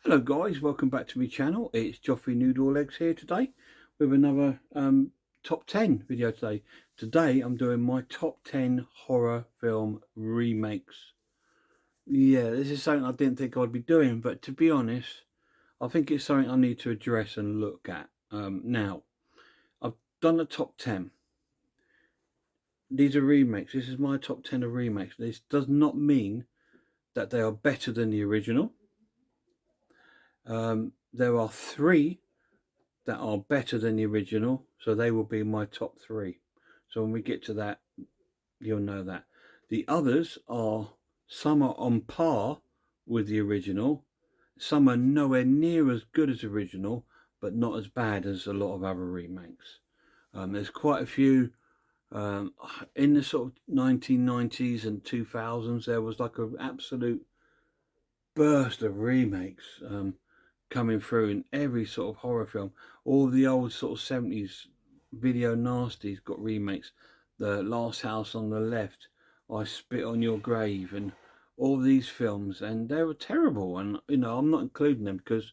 Hello guys, welcome back to my channel. It's Joffrey Noodle Legs here today with another top 10 video today. Today I'm doing my top 10 horror film remakes. Yeah, this is something I didn't think I'd be doing, but to be honest, I think it's something I need to address and look at. Now, I've done the top 10. These are remakes. This is my top 10 of remakes. This does not mean that they are better than the original. There are three that are better than the original, so they will be my top three. So when we get to that, you'll know that. The others are, some are on par with the original, some are nowhere near as good as original, but not as bad as a lot of other remakes. There's quite a few in the sort of 1990s and 2000s. There was like an absolute burst of remakes coming through in every sort of horror film. All the old sort of 70s video nasties got remakes. The Last House on the Left, I Spit on Your Grave, and all these films, and they were terrible. And you know, I'm not including them because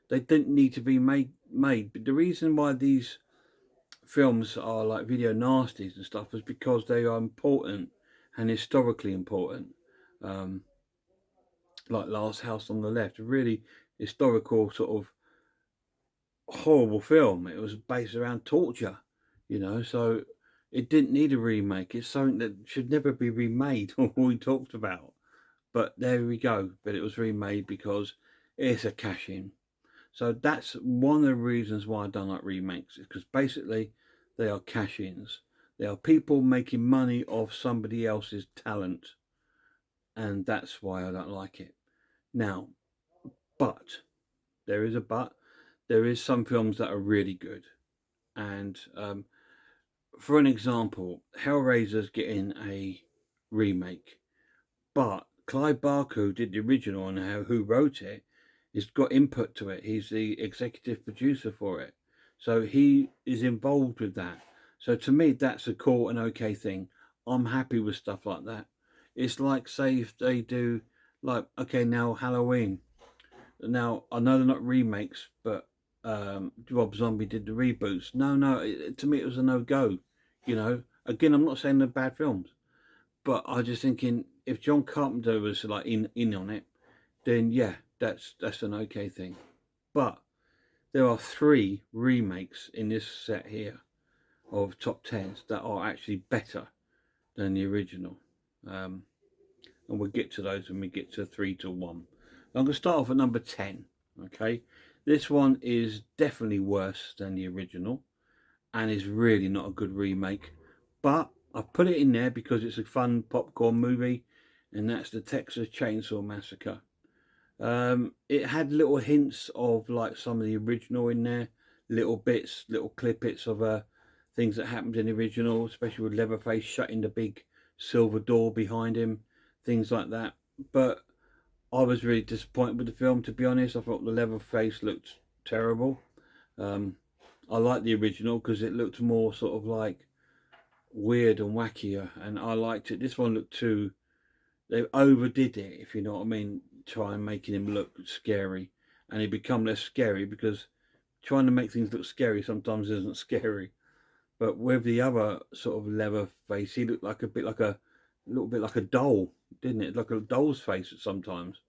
they didn't need to be made. But the reason why these films are like video nasties and stuff is because they are important and historically important. Um, like Last House on the Left, a really historical sort of horrible film. It was based around torture, you know, so it didn't need a remake. It's something that should never be remade, what we talked about. But there we go. But it was remade because it's a cash in. So that's one of the reasons why I don't like remakes, is because basically they are cash ins. They are people making money off somebody else's talent. And that's why I don't like it. Now, but there is a but. There is some films that are really good, and for an example, Hellraiser's getting a remake, but Clive Barker, who did the original and who wrote it, has got input to it. He's the executive producer for it, so he is involved with that. So to me, that's a cool and okay thing. I'm happy with stuff like that. It's like, say, if they do, like, okay, now Halloween. Now I know they're not remakes, but Rob Zombie did the reboots. No, to me it was a no go. You know, again, I'm not saying they're bad films, but I just thinking if John Carpenter was like in on it, then yeah, that's an okay thing. But there are three remakes in this set here of top tens that are actually better than the original. Um, and we'll get to those when we get to 3 to 1. I'm going to start off at number 10. Okay, this one is definitely worse than the original and is really not a good remake, but I've put it in there because it's a fun popcorn movie, and that's the Texas Chainsaw Massacre. It had little hints of like some of the original in there, little bits, little clippets of things that happened in the original, especially with Leatherface shutting the big silver door behind him, things like that. But I was really disappointed with the film, to be honest. I thought the Leatherface looked terrible. Um, I like the original because it looked more sort of like weird and wackier, and I liked it. This one looked too, they overdid it, if you know what I mean, trying making him look scary, and he become less scary because trying to make things look scary sometimes isn't scary. But with the other sort of Leatherface, he looked like a little bit like a doll, didn't it? Like a doll's face at sometimes,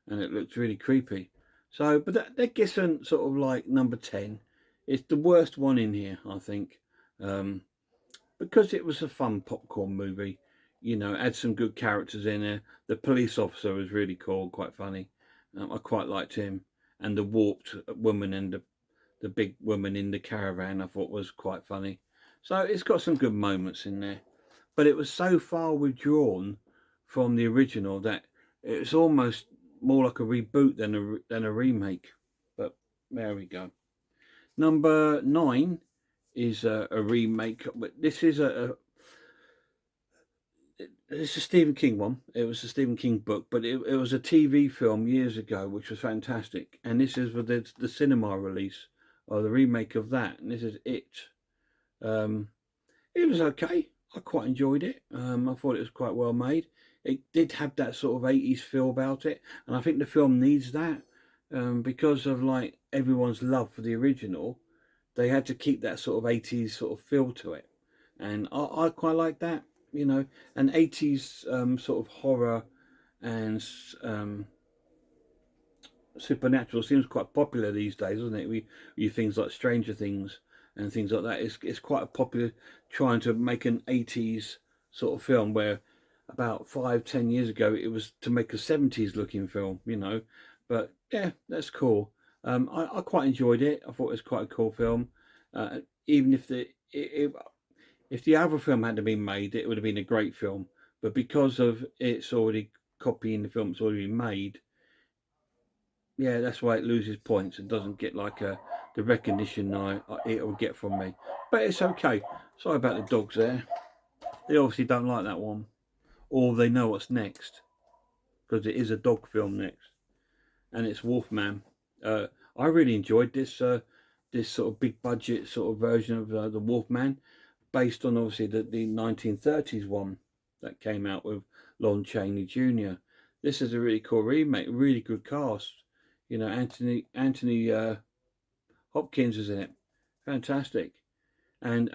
and it looked really creepy. So, but that gets on sort of like number 10. It's the worst one in here, I think, um, because it was a fun popcorn movie. You know, had some good characters in there. The police officer was really cool, quite funny. I quite liked him, and the warped woman and the big woman in the caravan I thought was quite funny. So it's got some good moments in there, but it was so far withdrawn from the original that it's almost more like a reboot than a remake. But there we go. Number 9 is a remake, but this is it's a Stephen King one. It was a Stephen King book, but it was a TV film years ago, which was fantastic. And this is with the cinema release or the remake of that. And this is It. Um, it was okay. I quite enjoyed it. I thought it was quite well made. It did have that sort of 80s feel about it, and I think the film needs that. because of like everyone's love for the original, they had to keep that sort of 80s sort of feel to it, and I quite like that, you know. And 80s sort of horror and supernatural seems quite popular these days, doesn't it? We things like Stranger Things and things like that. It's quite a popular trying to make an 80s sort of film where about 5-10 years ago it was to make a 70s looking film, you know. But yeah, that's cool. I quite enjoyed it. I thought it was quite a cool film. Even if if the other film hadn't been made, it would have been a great film. But because of it's already copying the film that's already been made, yeah, that's why it loses points and doesn't get like the recognition it'll get from me. But it's okay. Sorry about the dogs there. They obviously don't like that one, or they know what's next because it is a dog film next, and it's Wolfman. I really enjoyed this sort of big budget sort of version of the Wolfman, based on obviously the 1930s one that came out with Lon Chaney Jr. This is a really cool remake, really good cast. You know, Anthony Hopkins is in it, fantastic, and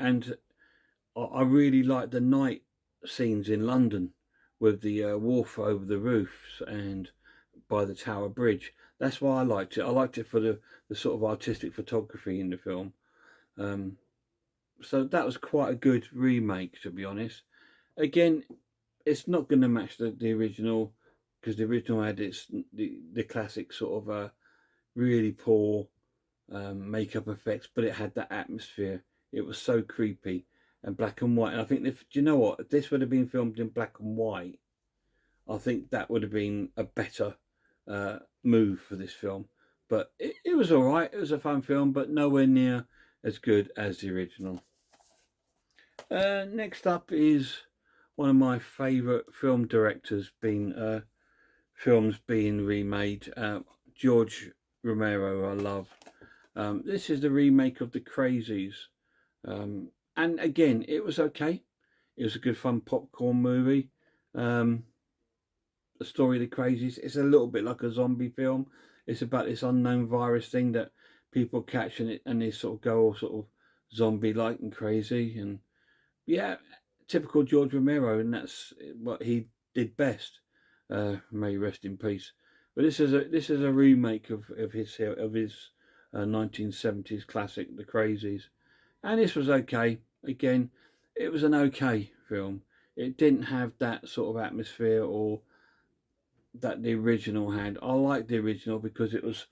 I really like the night scenes in London with the wharf over the roofs and by the Tower Bridge. That's why I liked it. I liked it for the sort of artistic photography in the film. Um, so that was quite a good remake, to be honest. Again, it's not going to match the original because the original had the classic sort of really poor makeup effects, but it had that atmosphere. It was so creepy and black and white. And I think, do you know what? If this would have been filmed in black and white, I think that would have been a better move for this film. But it was all right. It was a fun film, but nowhere near as good as the original. Next up is one of my favourite film directors being films being remade. George Romero, I love. This is the remake of the Crazies, and again, it was okay. It was a good fun popcorn movie. Um, the story of the Crazies. It's a little bit like a zombie film. It's about this unknown virus thing that people catch and they sort of go all sort of zombie like and crazy. And yeah, typical George Romero, and that's what he did best. May he rest in peace. But this is a remake of his 1970s classic, The Crazies, and this was okay. Again, it was an okay film. It didn't have that sort of atmosphere or that the original had. I liked the original because it was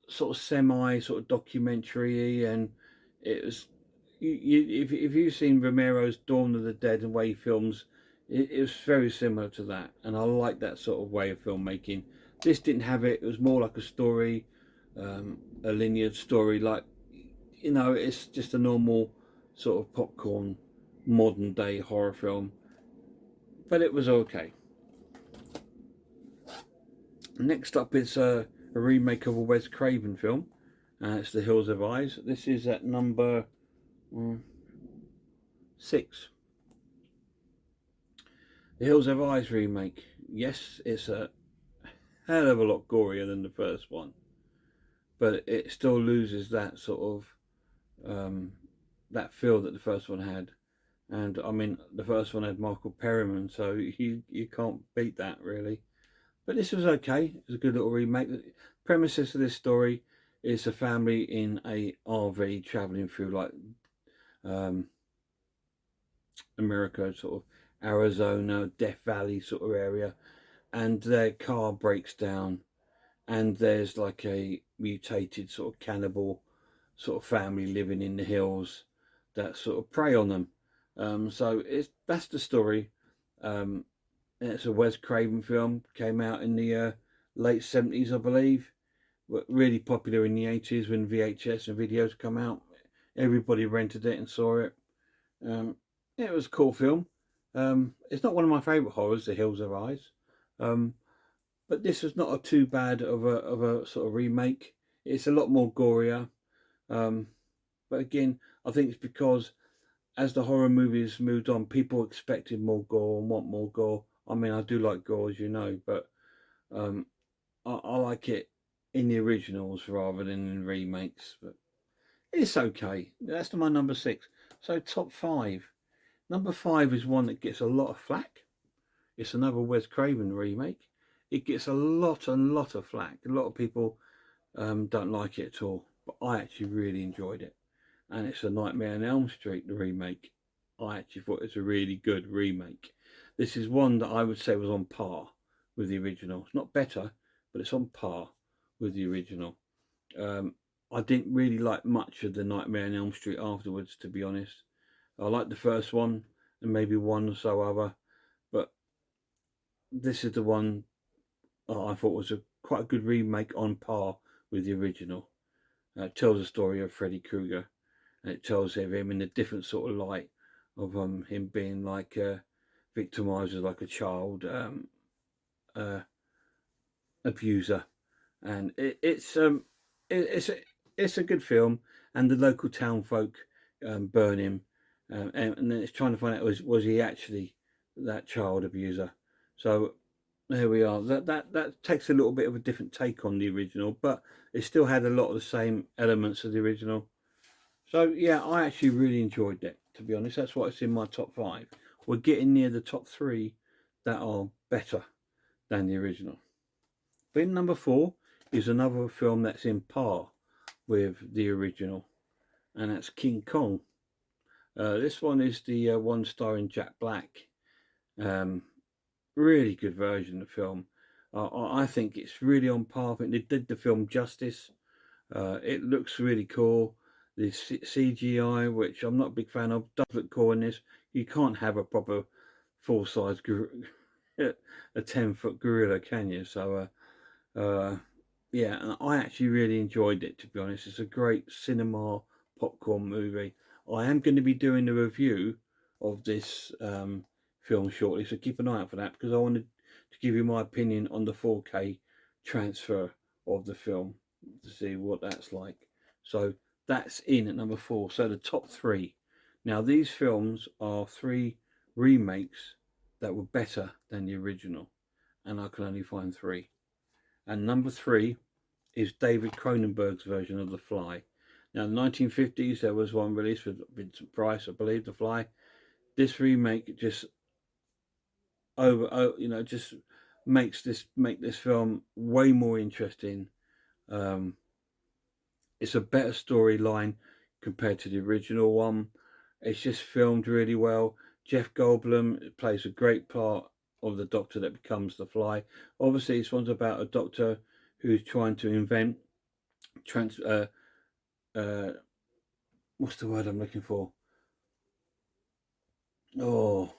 sort of semi sort of documentary, and it was if you've seen Romero's Dawn of the Dead and way he films, it was very similar to that, and I like that sort of way of filmmaking. This didn't have it. It was more like a story, a linear story, like, you know, it's just a normal sort of popcorn modern day horror film, but it was okay. Next up is a remake of a Wes Craven film. It's The Hills Have Eyes. This is at number 6. The Hills Have Eyes remake. Yes, it's a hell of a lot gorier than the first one, but it still loses that sort of that feel that the first one had. And I mean, the first one had Michael Perriman, so you can't beat that really. But this was okay. It was a good little remake. The premises of this story is a family in a RV traveling through like um, America, sort of Arizona, Death Valley sort of area, and their car breaks down, and there's like a mutated sort of cannibal sort of family living in the hills that sort of prey on them. So that's the story. Um, it's a Wes Craven film. Came out in the late 70s, I believe. Really popular in the 80s when VHS and videos come out. Everybody rented it and saw it. Um, it was a cool film. It's not one of my favourite horrors, The Hills Have Eyes. Um, but this was not a too bad of a sort of remake. It's a lot more gorier. Um, but again, I think it's because as the horror movies moved on, people expected more gore and want more gore. I mean, I do like gore, as you know, but I like it in the originals rather than in remakes, but it's okay. That's my number 6. So top 5. Number 5 is one that gets a lot of flack. It's another Wes Craven remake. It gets a lot of flack. A lot of people don't like it at all, but I actually really enjoyed it. And it's A Nightmare on Elm Street, the remake. I actually thought it was a really good remake. This is one that I would say was on par with the original. It's not better, but it's on par with the original. I didn't really like much of the Nightmare on Elm Street afterwards, to be honest. I liked the first one and maybe one or so other, but this is the one I thought was quite a good remake on par with the original. It tells the story of Freddy Krueger, and it tells him in a different sort of light of him being like victimized as like a child abuser, and it's a good film, and the local town folk burn him, and then it's trying to find out was he actually that child abuser. So there we are. That takes a little bit of a different take on the original, but it still had a lot of the same elements of the original. So yeah, I actually really enjoyed it, to be honest. That's why it's in my top 5. We're getting near the top 3 that are better than the original. But in number 4 is another film that's in par with the original, and that's King Kong. This one is the one starring Jack Black. Really good version of the film. I think it's really on par. I think they did the film justice. It looks really cool. The CGI, which I'm not a big fan of, does look cool in this. You can't have a proper full-size a 10-foot gorilla, can you? So, yeah, and I actually really enjoyed it, to be honest. It's a great cinema popcorn movie. I am going to be doing a review of this film shortly, so keep an eye out for that, because I wanted to give you my opinion on the 4K transfer of the film to see what that's like. So that's in at number 4. So the top 3. Now these films are 3 remakes that were better than the original, and I can only find 3. And number 3 is David Cronenberg's version of The Fly. Now, in the 1950s, there was one released with Vincent Price, I believe, The Fly. This remake just just make this film way more interesting. It's a better storyline compared to the original one. It's just filmed really well. Jeff Goldblum plays a great part of the Doctor that becomes the Fly. Obviously, this one's about a doctor who's trying to invent what's the word I'm looking for? Oh,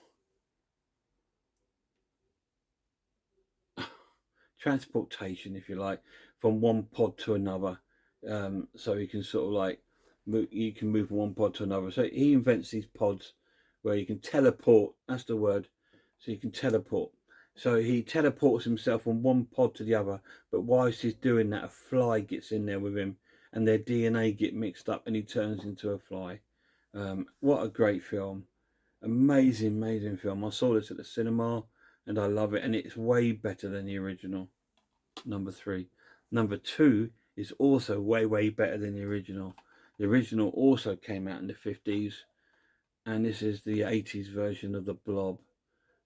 transportation, if you like, from one pod to another. So you can sort of like you can move from one pod to another. So he invents these pods where you can teleport. That's the word. So you can teleport. So he teleports himself from one pod to the other. But whilst he's doing that, a fly gets in there with him, and their DNA get mixed up, and he turns into a fly. What a great film! Amazing film. I saw this at the cinema, and I love it. And it's way better than the original. Number 3. Number 2 is also way better than the original. The original also came out in the 50s, and this is the 80s version of the Blob.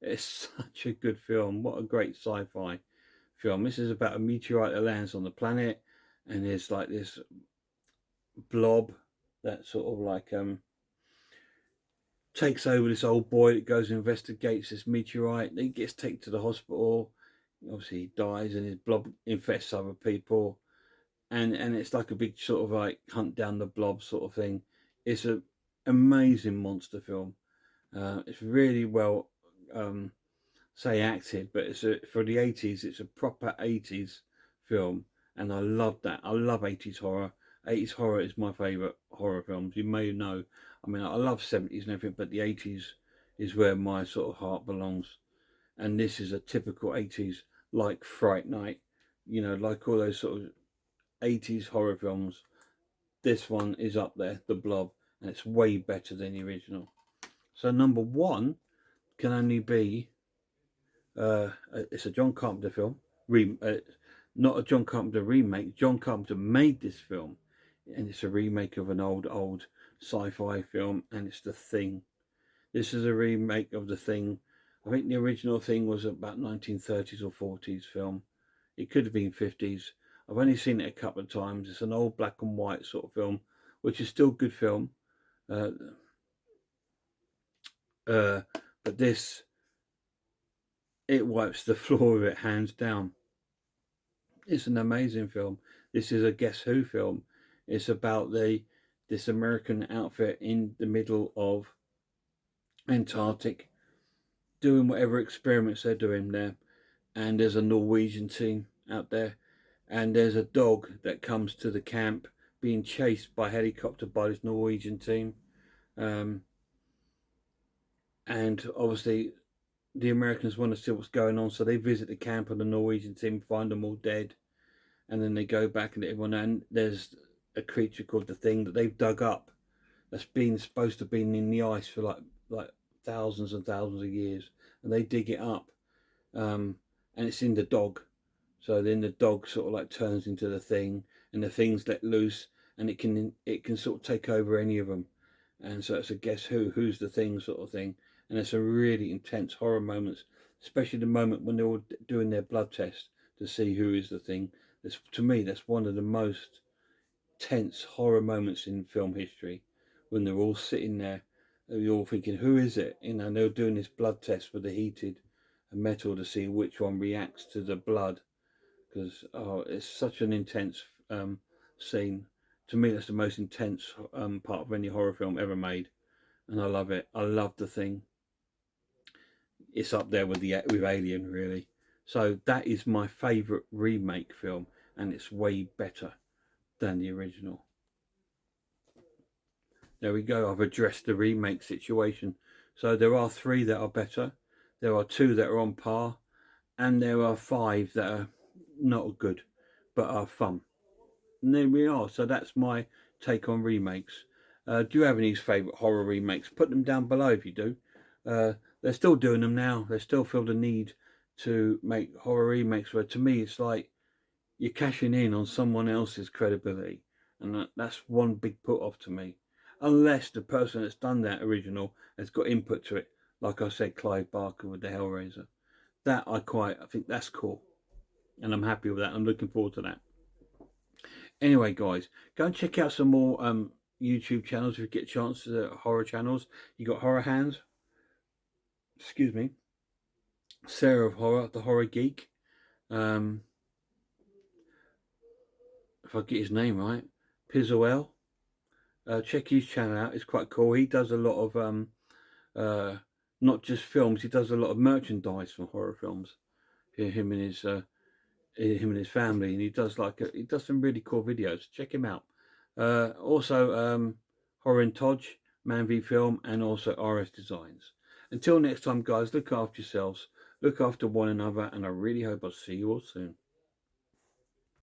It's such a good film. What a great sci-fi film. This is about a meteorite that lands on the planet, and there's like this blob that sort of like takes over this old boy that goes and investigates this meteorite. He gets taken to the hospital. Obviously he dies, and his blob infests other people, and it's like a big sort of like hunt down the blob sort of thing. It's an amazing monster film. It's really well say acted, but for the 80s, it's a proper 80s film, and I love that. I love 80s horror. 80s horror is my favourite horror films. You may know, I mean, I love 70s and everything, but the 80s is where my sort of heart belongs. And this is a typical 80s, like Fright Night, like all those sort of 80s horror films. This one is up there, The Blob, and it's way better than the original. So number 1 can only be it's a John Carpenter film, not a John Carpenter remake. John Carpenter made this film, and it's a remake of an old sci-fi film, and it's The Thing. This is a remake of The Thing. I think the original Thing was about 1930s or 40s film. It could have been 50s. I've only seen it a couple of times. It's an old black and white sort of film, which is still good film. But this, it wipes the floor with it hands down. It's an amazing film. This is a Guess Who film. It's about this American outfit in the middle of Antarctic doing whatever experiments they're doing there. And there's a Norwegian team out there. And there's a dog that comes to the camp being chased by helicopter by this Norwegian team. And obviously the Americans want to see what's going on, so they visit the camp and the Norwegian team find them all dead. And then they go back and everyone, and there's a creature called the Thing that they've dug up that's been supposed to have been in the ice for like thousands and thousands of years, and they dig it up, and it's in the dog. So then the dog sort of like turns into the Thing, and the Thing's let loose, and it can sort of take over any of them. And so it's a Guess who's the Thing sort of thing. And it's a really intense horror moments, especially the moment when they're all doing their blood test to see who is the Thing. To me, that's one of the most tense horror moments in film history, when they're all sitting there, you're all thinking, who is it? You know, and they're doing this blood test with the heated metal to see which one reacts to the blood, because it's such an intense scene. To me, that's the most intense part of any horror film ever made, and I love it. I love The Thing. It's up there with Alien, really. So that is my favourite remake film, and it's way better than the original. There we go. I've addressed the remake situation. So there are 3 that are better, there are 2 that are on par, and there are 5 that are not good but are fun. And there we are. So that's my take on remakes. Do you have any favourite horror remakes? Put them down below if you do. They're still doing them now. They still feel the need to make horror remakes, where to me it's like you're cashing in on someone else's credibility, and that's one big put off to me. Unless the person that's done that original has got input to it, like I said, Clive Barker with the Hellraiser. That I think that's cool, and I'm happy with that. I'm looking forward to that. Anyway, guys, go and check out some more YouTube channels if you get a chance. Horror channels. You got Horror Hands. Excuse me. Sarah of Horror, the Horror Geek. If I get his name right, Pizzoel. Check his channel out. It's quite cool. He does a lot of not just films. He does a lot of merchandise from horror films. Him and his family, and he does some really cool videos. Check him out. Also, Horror and Todge, Man v Film, and also RS Designs. Until next time, guys, look after yourselves, look after one another, and I really hope I'll see you all soon.